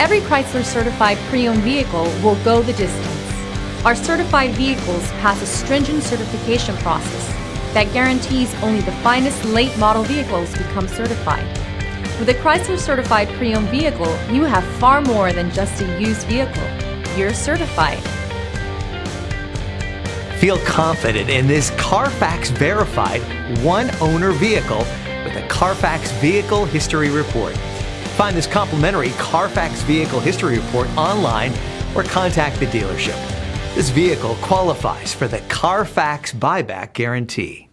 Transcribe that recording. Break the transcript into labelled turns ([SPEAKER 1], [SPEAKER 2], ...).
[SPEAKER 1] Every Chrysler certified pre-owned vehicle will go the distance. Our certified vehicles pass a stringent certification process that guarantees only the finest late model vehicles become certified. With a Chrysler certified pre-owned vehicle, you have far more than just a used vehicle. You're certified.
[SPEAKER 2] Feel confident in this Carfax verified one-owner vehicle with a Carfax Vehicle History Report. Find this complimentary Carfax Vehicle History Report online or contact the dealership. This vehicle qualifies for the Carfax Buyback Guarantee.